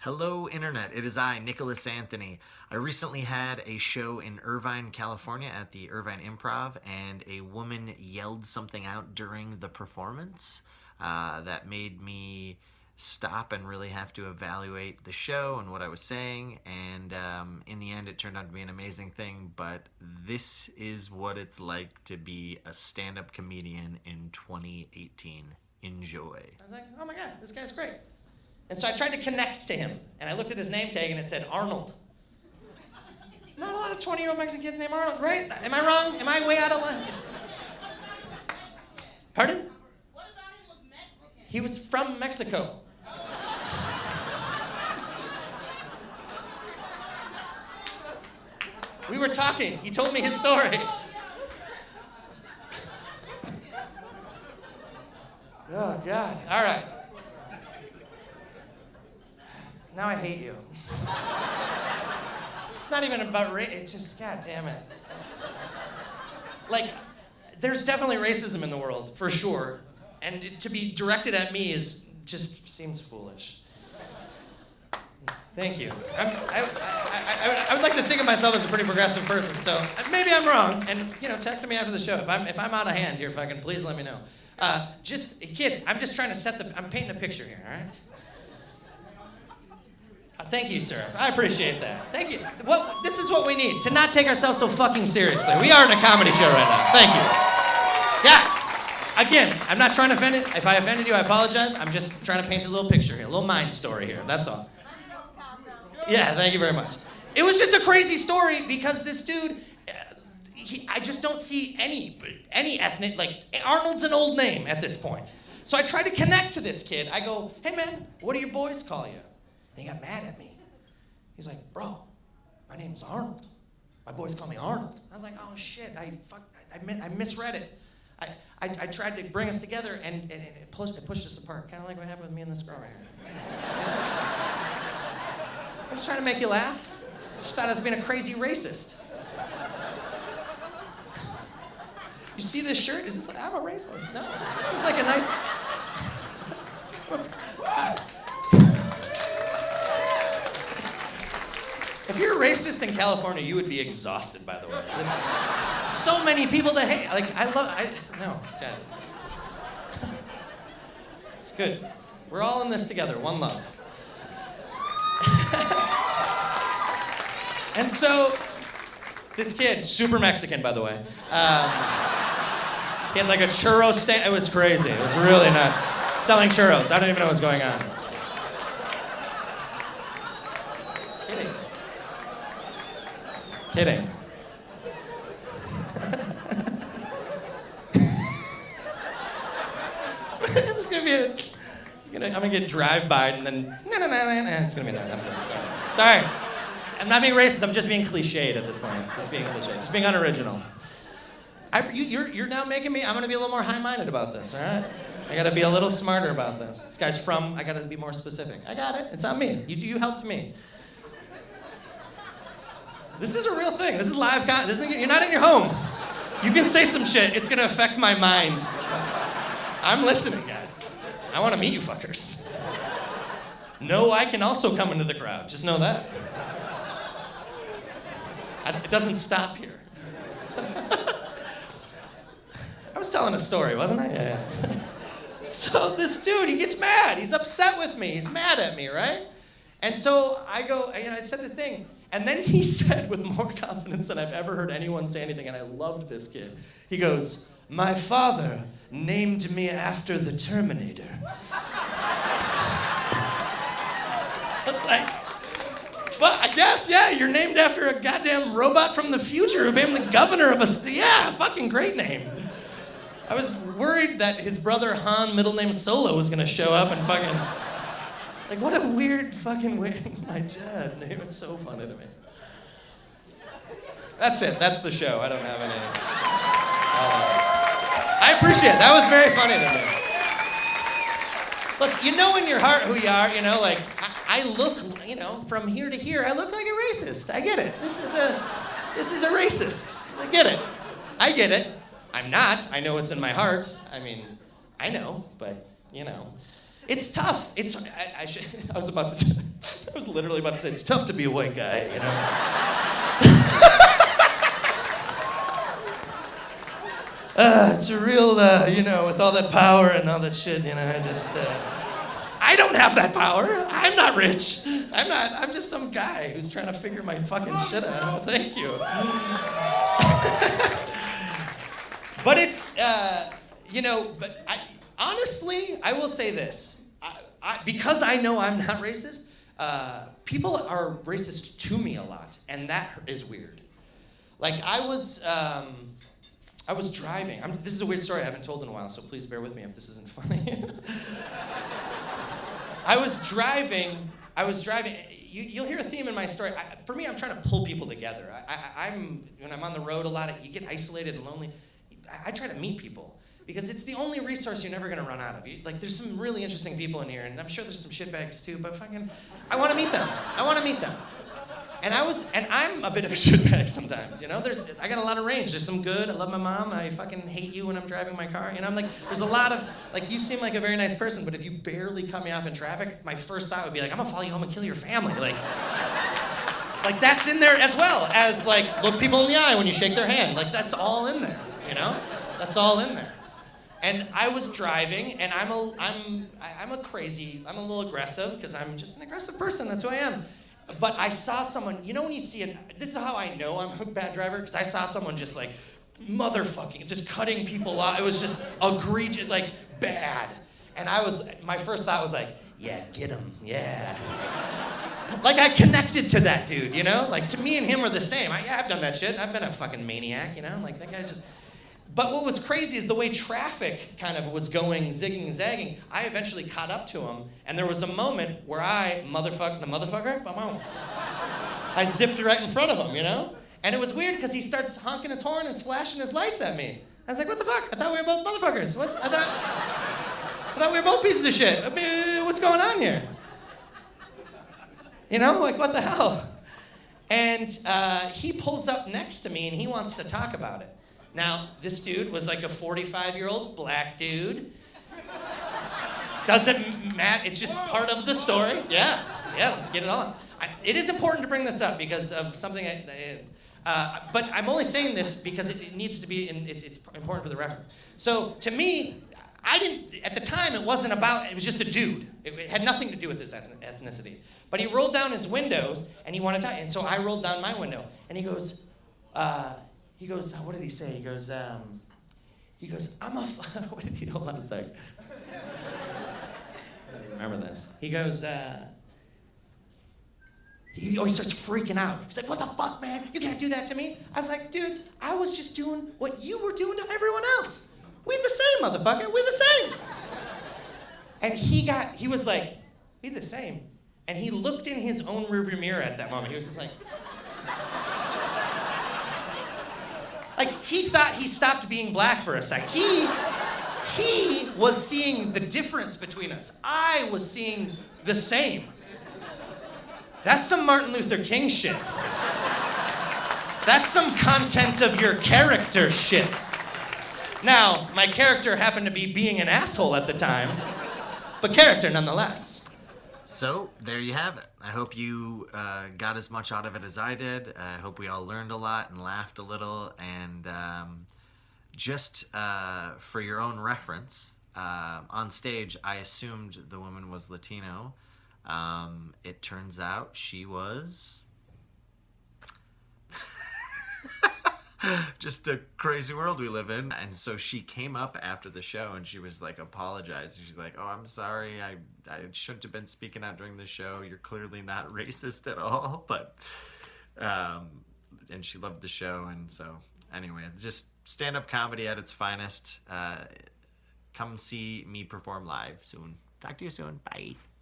Hello, Internet. It is I, Nicholas Anthony. I recently had a show in Irvine, California at the Irvine Improv, and a woman yelled something out during the performance that made me stop and really have to evaluate the show and what I was saying. And in the end, it turned out to be an amazing thing, but this is what it's like to be a stand-up comedian in 2018. Enjoy. I was like, oh my God, this guy's great. And so I tried to connect to him, and I looked at his name tag, and it said Arnold. Not a lot of 20-year-old Mexican kids named Arnold, right? Am I wrong? Am I way out of line? Pardon? What about him was Mexican? He was from Mexico. We were talking. He told me his story. Oh, God. All right. Now I hate you. It's not even about race. It's just, God damn it. Like, there's definitely racism in the world, for sure. And to be directed at me just seems foolish. Thank you. I would like to think of myself as a pretty progressive person, so maybe I'm wrong. And, talk to me after the show. If I'm out of hand here, please let me know. Kid, I'm just trying to I'm painting a picture here, all right? Thank you, sir. I appreciate that. Thank you. This is what we need, to not take ourselves so fucking seriously. We are in a comedy show right now. Thank you. Yeah. Again, I'm not trying to offend it. If I offended you, I apologize. I'm just trying to paint a little picture here, a little mind story here. That's all. Yeah, thank you very much. It was just a crazy story because this dude, I just don't see any ethnic, like, Arnold's an old name at this point. So I tried to connect to this kid. I go, hey man, what do your boys call you? And he got mad at me. He's like, bro, my name's Arnold. My boys call me Arnold. I was like, oh shit, I misread it. I tried to bring us together and it pushed us apart, kind of like what happened with me and this girl right here. I was trying to make you laugh. I just thought I was being a crazy racist. You see this shirt? Is this like, I'm a racist? No, this is like a nice... If you're a racist in California, you would be exhausted, by the way. It's so many people to hate. Like, no, God. It's good. We're all in this together, one love. And so, this kid, super Mexican, by the way, he had like a churro stand. It was crazy. It was really nuts. Selling churros. I don't even know what's going on. Kidding. I'm gonna get drive-by and then, it's gonna be sorry. I'm not being racist, I'm just being cliched at this point. Just being cliched, just being unoriginal. You're now making me, I'm gonna be a little more high-minded about this, all right? I gotta be a little smarter about this. This guy's from, I gotta be more specific. I got it, it's on me. You helped me. This is a real thing. This is live content. You're not in your home. You can say some shit. It's going to affect my mind. I'm listening, guys. I want to meet you fuckers. No, I can also come into the crowd. Just know that. It doesn't stop here. I was telling a story, wasn't I? Yeah. So this dude, he gets mad. He's upset with me. He's mad at me, right? And so I go, I said the thing. And then he said, with more confidence than I've ever heard anyone say anything, and I loved this kid, he goes, my father named me after the Terminator. It's like, I guess, yeah, you're named after a goddamn robot from the future who became the governor of a, yeah, fucking great name. I was worried that his brother Han, middle name Solo, was gonna show up and fucking... Like, what a weird fucking way. My dad name it so funny to me. That's it. That's the show. I don't have any. I appreciate it. That was very funny to me. Look, you know in your heart who you are, like, I look, from here to here, I look like a racist. I get it. This is a racist. I get it. I get it. I'm not. I know what's in my heart. I mean, I know, but, It's tough. I was about to say, was literally about to say, it's tough to be a white guy, you know? It's a real, you know, with all that power and all that shit, you know, I don't have that power. I'm not rich. I'm just some guy who's trying to figure my fucking shit out. Thank you. But it's, you know, but honestly, I will say this. Because I know I'm not racist, people are racist to me a lot, and that is weird. Like, I was driving. This is a weird story I haven't told in a while, so please bear with me if this isn't funny. I was driving. You'll hear a theme in my story. For me, I'm trying to pull people together. When I'm on the road a lot, you get isolated and lonely. I try to meet people because it's the only resource you're never going to run out of. Like, there's some really interesting people in here, and I'm sure there's some shitbags too, but I want to meet them. And I'm a bit of a shitbag sometimes, you know? I got a lot of range. There's some good. I love my mom. I fucking hate you when I'm driving my car. You know, I'm like, there's a lot of, like, you seem like a very nice person, but if you barely cut me off in traffic, my first thought would be like, I'm gonna follow you home and kill your family. Like that's in there as well as, like, look people in the eye when you shake their hand. Like, that's all in there, you know? That's all in there. And I was driving, and I'm a little aggressive, because I'm just an aggressive person. That's who I am. But I saw someone, you know when you see this is how I know I'm a bad driver, because I saw someone just like motherfucking, just cutting people off. It was just egregious, like bad. And my first thought was like, yeah, get him, yeah. Like I connected to that dude, you know? Like to me and him are the same. I've done that shit. I've been a fucking maniac, you know? Like that guy's just... But what was crazy is the way traffic kind of was going, zigging and zagging, I eventually caught up to him, and there was a moment where I motherfucked the motherfucker. I zipped right in front of him, you know? And it was weird because he starts honking his horn and flashing his lights at me. I was like, what the fuck? I thought we were both motherfuckers. What? I thought we were both pieces of shit. I mean, what's going on here? You know, like what the hell? And he pulls up next to me and he wants to talk about it. Now, this dude was like a 45-year-old black dude. Doesn't matter, it's just part of the story. Yeah, let's get it on. It is important to bring this up because of something but I'm only saying this because it needs to be, it's important for the reference. So to me, at the time, it wasn't about, it was just a dude. It had nothing to do with his ethnicity. But he rolled down his windows and he wanted to talk. And so I rolled down my window and he goes, what did he say? He goes, hold on a sec. Remember this. He goes, he always starts freaking out. He's like, what the fuck, man? You can't do that to me. I was like, dude, I was just doing what you were doing to everyone else. We're the same, motherfucker. We're the same. And he was like, we the same. And he looked in his own rearview mirror at that moment. He was just like, he thought he stopped being black for a sec. He was seeing the difference between us. I was seeing the same. That's some Martin Luther King shit. That's some content of your character shit. Now, my character happened to be being an asshole at the time, but character nonetheless. So, there you have it. I hope you got as much out of it as I did. I hope we all learned a lot and laughed a little. And just for your own reference, on stage, I assumed the woman was Latino. It turns out she was... just a crazy world we live in. And so she came up after the show and she was like apologizing. She's like, oh, I'm sorry, I shouldn't have been speaking out during the show. You're clearly not racist at all. But and she loved the show. And so anyway, just stand-up comedy at its finest. Come see me perform live soon. Talk to you soon. Bye.